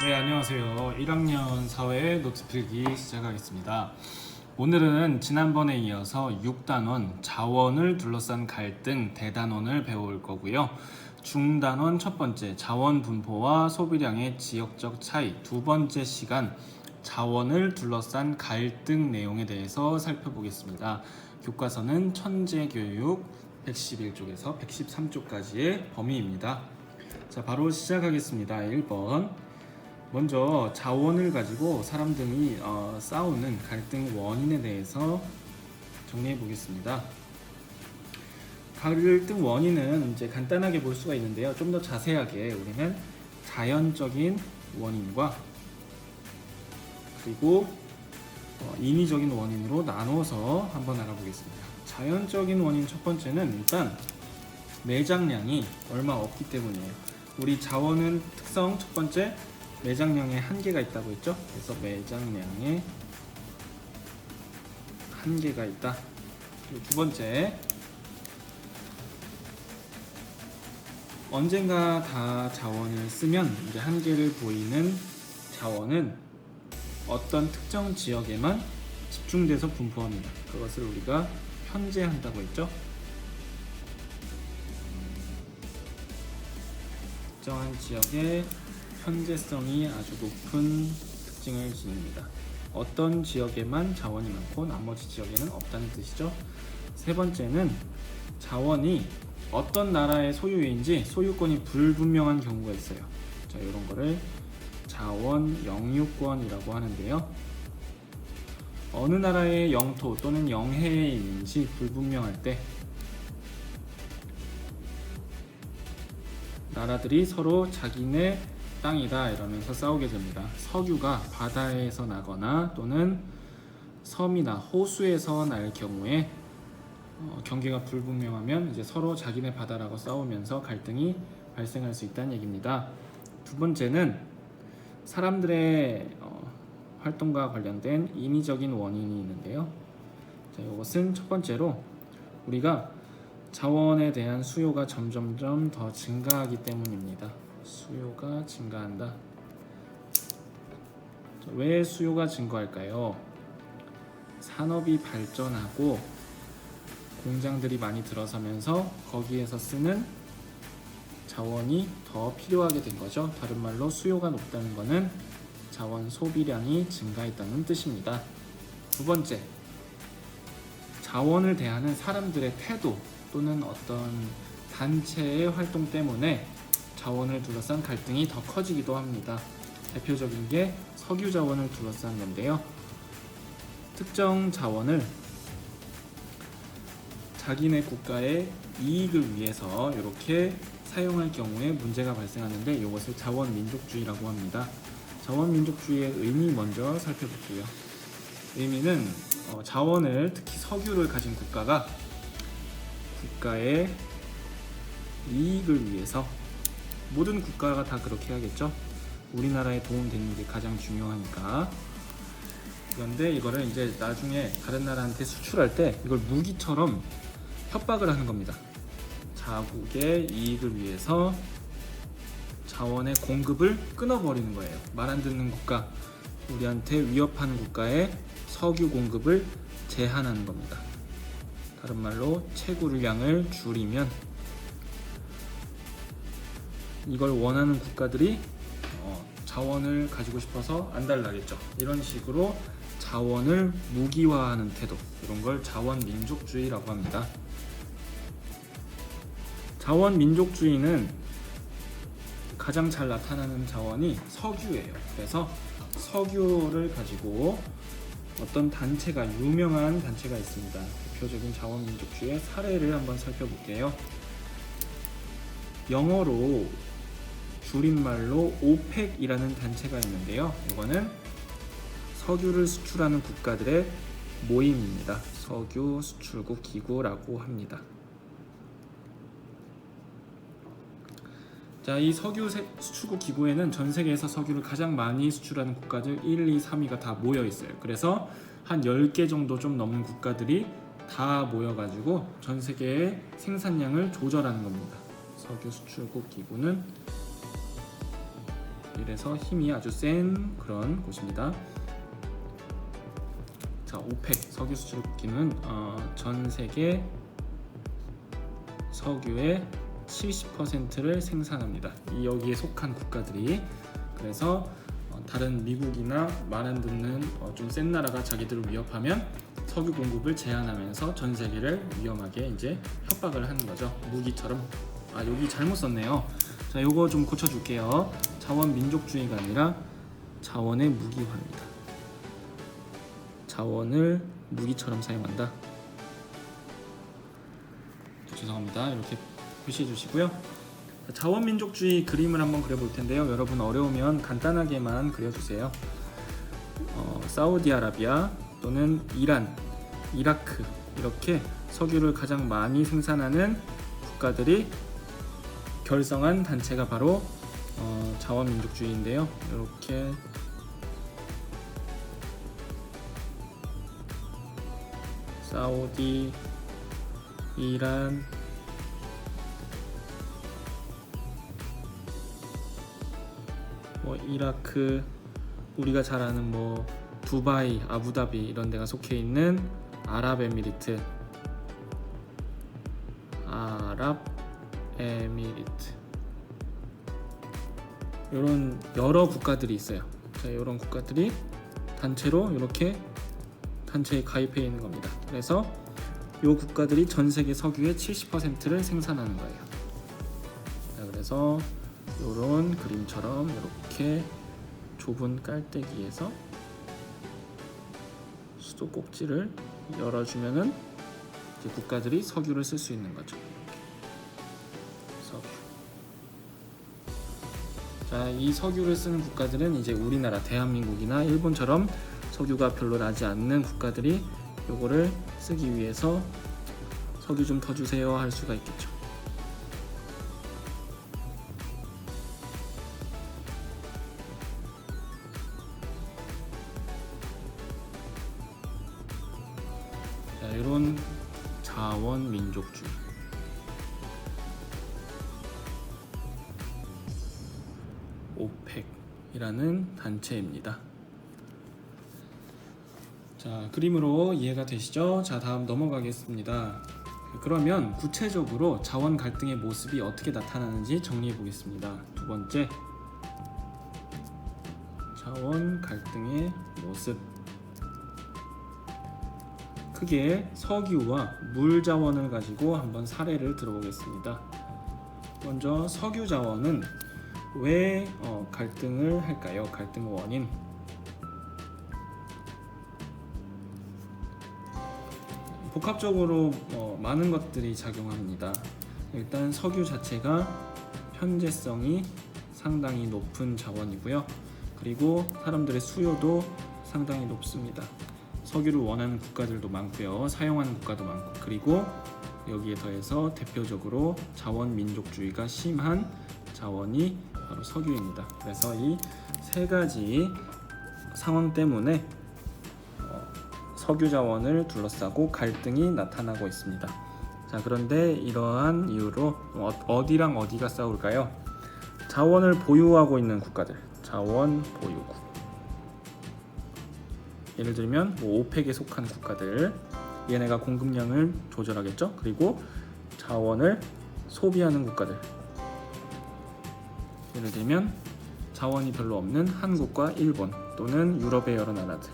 네, 안녕하세요. 1학년 사회 노트 필기 시작하겠습니다. 오늘은 지난번에 이어서 6단원 자원을 둘러싼 갈등 대단원을 배울 거고요. 중단원 첫 번째 자원 분포와 소비량의 지역적 차이, 두 번째 시간 자원을 둘러싼 갈등 내용에 대해서 살펴보겠습니다. 교과서는 천재교육 111쪽에서 113쪽까지의 범위입니다. 자, 바로 시작하겠습니다. 1번. 먼저 자원을 가지고 사람들이 싸우는 갈등 원인에 대해서 정리해 보겠습니다. 갈등 원인은 이제 간단하게 볼 수가 있는데요. 좀 더 자세하게 우리는 자연적인 원인과 그리고 인위적인 원인으로 나누어서 한번 알아보겠습니다. 자연적인 원인 첫 번째는 일단 매장량이 얼마 없기 때문이에요. 우리 자원은 특성 첫 번째 매장량에 한계가 있다고 했죠. 그래서 매장량에 한계가 있다. 그리고 두 번째, 언젠가 다 자원을 쓰면 이제 한계를 보이는 자원은 어떤 특정 지역에만 집중돼서 분포합니다. 그것을 우리가 현재한다고 했죠. 특정한 지역에 현재성이 아주 높은 특징을 지닙니다. 어떤 지역에만 자원이 많고 나머지 지역에는 없다는 뜻이죠. 세 번째는 자원이 어떤 나라의 소유인지 소유권이 불분명한 경우가 있어요. 자, 이런 거를 자원 영유권이라고 하는데요. 어느 나라의 영토 또는 영해에 있는지 불분명할 때 나라들이 서로 자기네 땅이다 이러면서 싸우게 됩니다. 석유가 바다에서 나거나 또는 섬이나 호수에서 날 경우에 경계가 불분명하면 이제 서로 자기네 바다라고 싸우면서 갈등이 발생할 수 있다는 얘기입니다. 두 번째는 사람들의 활동과 관련된 인위적인 원인이 있는데요. 자, 이것은 첫 번째로 우리가 자원에 대한 수요가 점점점 더 증가하기 때문입니다. 수요가 증가한다. 왜 수요가 증가할까요? 산업이 발전하고 공장들이 많이 들어서면서 거기에서 쓰는 자원이 더 필요하게 된 거죠. 다른 말로 수요가 높다는 것은 자원 소비량이 증가했다는 뜻입니다. 두 번째, 자원을 대하는 사람들의 태도 또는 어떤 단체의 활동 때문에 자원을 둘러싼 갈등이 더 커지기도 합니다. 대표적인 게 석유 자원을 둘러싼 건데요. 특정 자원을 자기네 국가의 이익을 위해서 이렇게 사용할 경우에 문제가 발생하는데 이것을 자원민족주의라고 합니다. 자원민족주의의 의미 먼저 살펴볼게요. 의미는 자원을 특히 석유를 가진 국가가 국가의 이익을 위해서 모든 국가가 다 그렇게 하겠죠. 우리나라에 도움되는 게 가장 중요하니까. 그런데 이거를 이제 나중에 다른 나라한테 수출할 때 이걸 무기처럼 협박을 하는 겁니다. 자국의 이익을 위해서 자원의 공급을 끊어버리는 거예요. 말 안 듣는 국가, 우리한테 위협하는 국가의 석유 공급을 제한하는 겁니다. 다른 말로 채굴량을 줄이면 이걸 원하는 국가들이 자원을 가지고 싶어서 안달나겠죠. 이런 식으로 자원을 무기화하는 태도, 이런 걸 자원민족주의라고 합니다. 자원민족주의는 가장 잘 나타나는 자원이 석유예요. 그래서 석유를 가지고 어떤 단체가, 유명한 단체가 있습니다. 대표적인 자원민족주의의 사례를 한번 살펴볼게요. 영어로 줄임말로 오펙이라는 단체가 있는데요. 이거는 석유를 수출하는 국가들의 모임입니다. 석유 수출국 기구라고 합니다. 자, 이 석유 수출국 기구에는 전 세계에서 석유를 가장 많이 수출하는 국가들 1, 2, 3위가 다 모여 있어요. 그래서 한 10개 정도 좀 넘는 국가들이 다 모여가지고 전 세계의 생산량을 조절하는 겁니다. 석유 수출국 기구는 이래서 힘이 아주 센 그런 곳입니다. 자, 오펙 석유 수출 국기는 전 세계 석유의 70%를 생산합니다. 여기에 속한 국가들이. 그래서 다른 미국이나 말 안 듣는 좀 센 나라가 자기들을 위협하면 석유 공급을 제한하면서 전 세계를 위험하게 이제 협박을 하는 거죠. 무기처럼. 여기 잘못 썼네요. 자, 요거 좀 고쳐줄게요. 자원 민족주의가 아니라 자원의 무기화입니다. 자원을 무기처럼 사용한다. 죄송합니다. 이렇게 표시해 주시고요. 자원민족주의 그림을 한번 그려볼 텐데요. 여러분 어려우면 간단하게만 그려주세요. 사우디아라비아 또는 이란, 이라크 이렇게 석유를 가장 많이 생산하는 국가들이 결성한 단체가 바로 자원민족주의인데요. 이렇게 사우디, 이란, 이라크, 우리가 잘 아는 두바이, 아부다비 이런 데가 속해 있는 아랍에미리트 이런 여러 국가들이 있어요. 자, 이런 국가들이 단체로 이렇게 단체에 가입해 있는 겁니다. 그래서 이 국가들이 전 세계 석유의 70%를 생산하는 거예요. 자, 그래서 이런 그림처럼 이렇게 좁은 깔때기에서 수도꼭지를 열어주면은 이제 국가들이 석유를 쓸 수 있는 거죠. 석유. 자, 이 석유를 쓰는 국가들은 이제 우리나라 대한민국이나 일본처럼 석유가 별로 나지 않는 국가들이 요거를 쓰기 위해서 석유 좀 더 주세요 할 수가 있겠죠. 자, 이런 자원민족주의. 오펙이라는 단체입니다. 자, 그림으로 이해가 되시죠? 자, 다음 넘어가겠습니다. 그러면 구체적으로 자원 갈등의 모습이 어떻게 나타나는지 정리해 보겠습니다. 두 번째, 자원 갈등의 모습. 크게 석유와 물 자원을 가지고 한번 사례를 들어보겠습니다. 먼저 석유 자원은 왜 갈등을 할까요? 갈등 원인. 복합적으로 많은 것들이 작용합니다. 일단 석유 자체가 현재성이 상당히 높은 자원이고요. 그리고 사람들의 수요도 상당히 높습니다. 석유를 원하는 국가들도 많고요. 사용하는 국가도 많고, 그리고 여기에 더해서 대표적으로 자원 민족주의가 심한 자원이 바로 석유입니다. 그래서 이 세 가지 상황 때문에 석유 자원을 둘러싸고 갈등이 나타나고 있습니다. 자, 그런데 이러한 이유로 어디랑 어디가 싸울까요? 자원을 보유하고 있는 국가들, 자원 보유국. 예를 들면 오펙에 속한 국가들, 얘네가 공급량을 조절하겠죠. 그리고 자원을 소비하는 국가들, 예를 들면 자원이 별로 없는 한국과 일본 또는 유럽의 여러 나라들,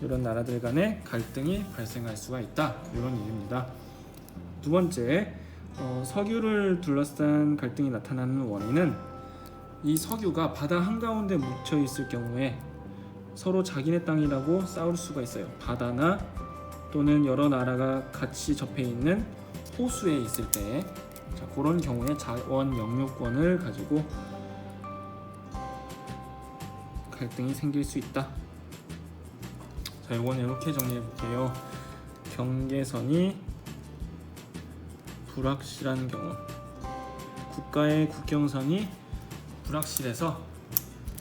이런 나라들 간의 갈등이 발생할 수가 있다, 이런 얘기입니다. 두 번째, 석유를 둘러싼 갈등이 나타나는 원인은 이 석유가 바다 한가운데 묻혀 있을 경우에 서로 자기네 땅이라고 싸울 수가 있어요. 바다나 또는 여러 나라가 같이 접해 있는 호수에 있을 때, 자, 그런 경우에 자원 영유권을 가지고 갈등이 생길 수 있다. 자, 이거는 이렇게 정리해 볼게요. 경계선이 불확실한 경우, 국가의 국경선이 불확실해서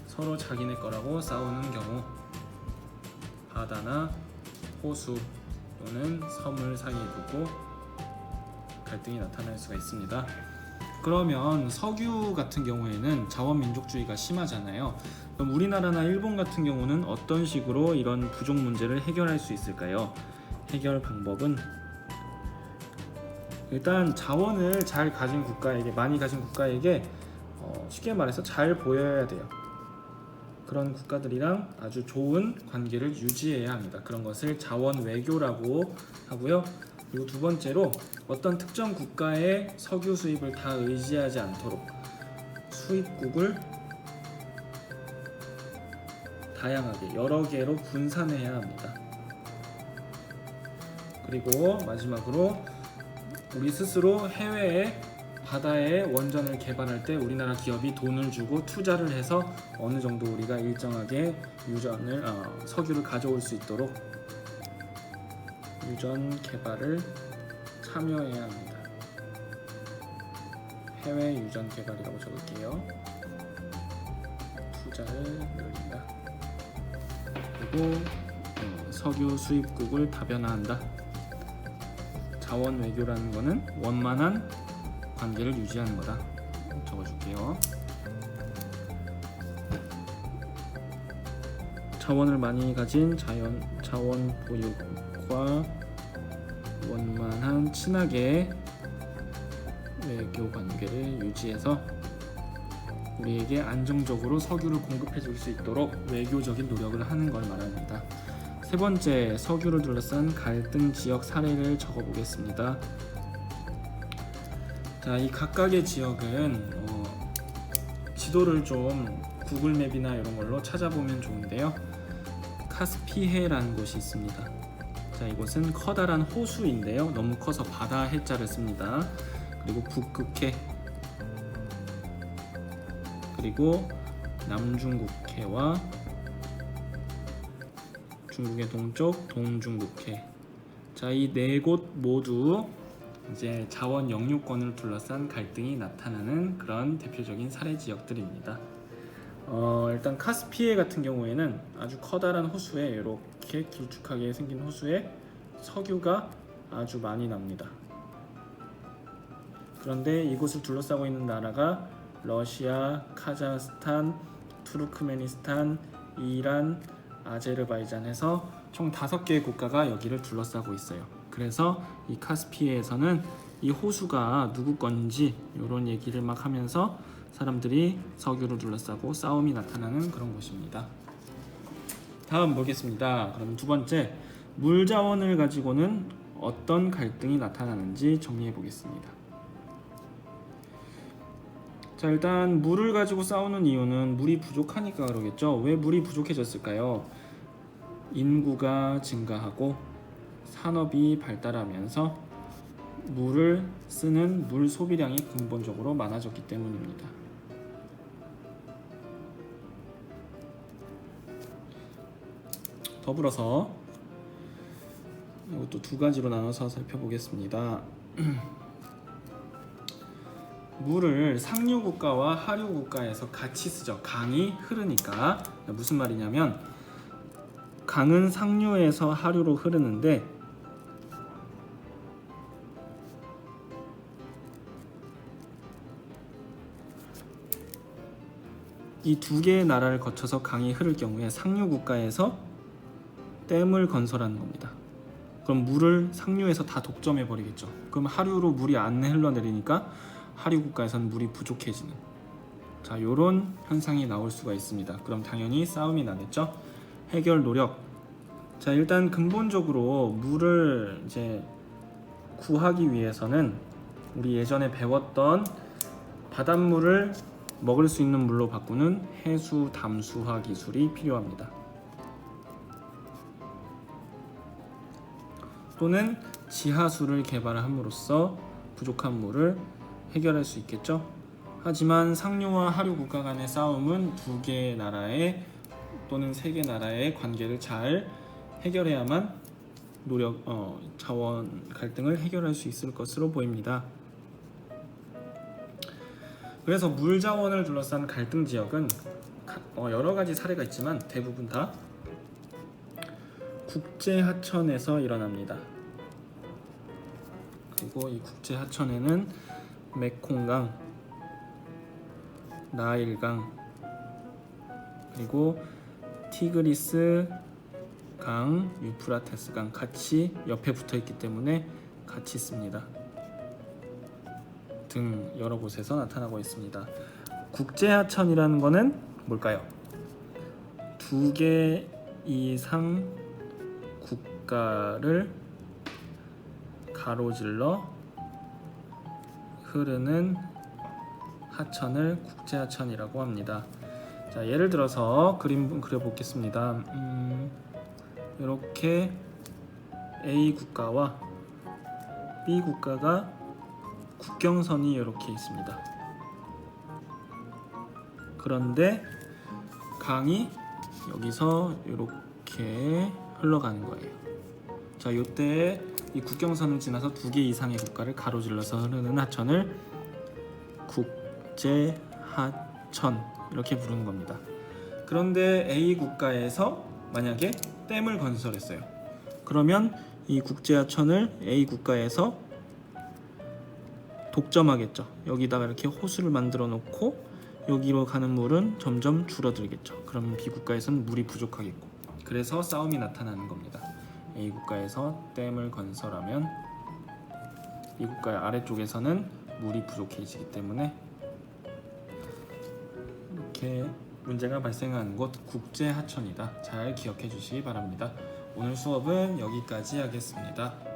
서로 자기네 거라고 싸우는 경우, 바다나 호수 또는 섬을 사이에 두고 갈등이 나타날 수가 있습니다. 그러면 석유 같은 경우에는 자원민족주의가 심하잖아요. 그럼 우리나라나 일본 같은 경우는 어떤 식으로 이런 부족 문제를 해결할 수 있을까요? 해결 방법은 일단 자원을 잘 가진 국가에게, 많이 가진 국가에게 쉽게 말해서 잘 보여야 돼요. 그런 국가들이랑 아주 좋은 관계를 유지해야 합니다. 그런 것을 자원 외교라고 하고요. 그리고 두 번째로 어떤 특정 국가의 석유 수입을 다 의지하지 않도록 수입국을 다양하게 여러 개로 분산해야 합니다. 그리고 마지막으로 우리 스스로 해외에 바다에 원전을 개발할 때 우리나라 기업이 돈을 주고 투자를 해서 어느 정도 우리가 일정하게 석유를 가져올 수 있도록 유전 개발을 참여해야 합니다. 해외 유전 개발이라고 적을게요. 투자를 늘린다. 그리고 석유 수입국을 다변화한다. 자원 외교라는 거는 원만한 관계를 유지하는 거다. 적어줄게요. 자원을 많이 가진 자원 보유국과 원만한 친하게 외교 관계를 유지해서 우리에게 안정적으로 석유를 공급해 줄 수 있도록 외교적인 노력을 하는 걸 말합니다. 세 번째, 석유를 둘러싼 갈등 지역 사례를 적어 보겠습니다. 자, 이 각각의 지역은 지도를 좀 구글맵이나 이런 걸로 찾아보면 좋은데요. 카스피해라는 곳이 있습니다. 자, 이곳은 커다란 호수인데요. 너무 커서 바다 해자를 씁니다. 그리고 북극해, 그리고 남중국해와 중국의 동쪽 동중국해. 자, 이 네 곳 모두 이제 자원 영유권을 둘러싼 갈등이 나타나는 그런 대표적인 사례 지역들입니다. 일단 카스피해 같은 경우에는 아주 커다란 호수에, 이렇게 길쭉하게 생긴 호수에 석유가 아주 많이 납니다. 그런데 이곳을 둘러싸고 있는 나라가 러시아, 카자흐스탄, 투르크메니스탄, 이란, 아제르바이잔 해서 총 5개의 국가가 여기를 둘러싸고 있어요. 그래서 이 카스피해에서는 이 호수가 누구 건지 이런 얘기를 막 하면서 사람들이 석유를 둘러싸고 싸움이 나타나는 그런 곳입니다. 다음 보겠습니다. 그럼 두 번째, 물 자원을 가지고는 어떤 갈등이 나타나는지 정리해 보겠습니다. 자, 일단 물을 가지고 싸우는 이유는 물이 부족하니까 그러겠죠. 왜 물이 부족해졌을까요? 인구가 증가하고 산업이 발달하면서 물을 쓰는 물 소비량이 근본적으로 많아졌기 때문입니다. 더불어서 이것도 두 가지로 나눠서 살펴보겠습니다. 물을 상류 국가와 하류 국가에서 같이 쓰죠. 강이 흐르니까. 무슨 말이냐면 강은 상류에서 하류로 흐르는데 이 두 개의 나라를 거쳐서 강이 흐를 경우에 상류 국가에서 댐을 건설하는 겁니다. 그럼 물을 상류에서 다 독점해 버리겠죠. 그럼 하류로 물이 안 흘러내리니까 하류 국가에서는 물이 부족해지는, 자, 요런 현상이 나올 수가 있습니다. 그럼 당연히 싸움이 나겠죠. 해결 노력. 자, 일단 근본적으로 물을 이제 구하기 위해서는 우리 예전에 배웠던 바닷물을 먹을 수 있는 물로 바꾸는 해수 담수화 기술이 필요합니다. 또는 지하수를 개발함으로써 부족한 물을 해결할 수 있겠죠. 하지만 상류와 하류 국가 간의 싸움은 두 개의 나라의 또는 세 개 나라의 관계를 잘 해결해야만 자원 갈등을 해결할 수 있을 것으로 보입니다. 그래서 물 자원을 둘러싼 갈등 지역은 여러 가지 사례가 있지만 대부분 다 국제 하천에서 일어납니다. 그리고 이 국제 하천에는 메콩강, 나일강, 그리고 티그리스 강, 유프라테스 강 같이 옆에 붙어 있기 때문에 같이 씁니다. 등 여러 곳에서 나타나고 있습니다. 국제하천이라는 거는 뭘까요? 2개 이상 국가를 가로질러 흐르는 하천을 국제하천이라고 합니다. 자, 예를 들어서 그림 그려보겠습니다. 이렇게 A 국가와 B 국가가 국경선이 이렇게 있습니다. 그런데 강이 여기서 이렇게 흘러가는 거예요. 자, 이때 이 국경선을 지나서 2개 이상의 국가를 가로질러서 흐르는 하천을 국제하천 이렇게 부르는 겁니다. 그런데 A 국가에서 만약에 댐을 건설했어요. 그러면 이 국제하천을 A 국가에서 독점하겠죠. 여기다가 이렇게 호수를 만들어 놓고 여기로 가는 물은 점점 줄어들겠죠. 그럼 B 국가에서는 물이 부족하겠고, 그래서 싸움이 나타나는 겁니다. A 국가에서 댐을 건설하면 B 국가의 아래쪽에서는 물이 부족해지기 때문에 이렇게 문제가 발생하는 곳 국제하천이다. 잘 기억해 주시기 바랍니다. 오늘 수업은 여기까지 하겠습니다.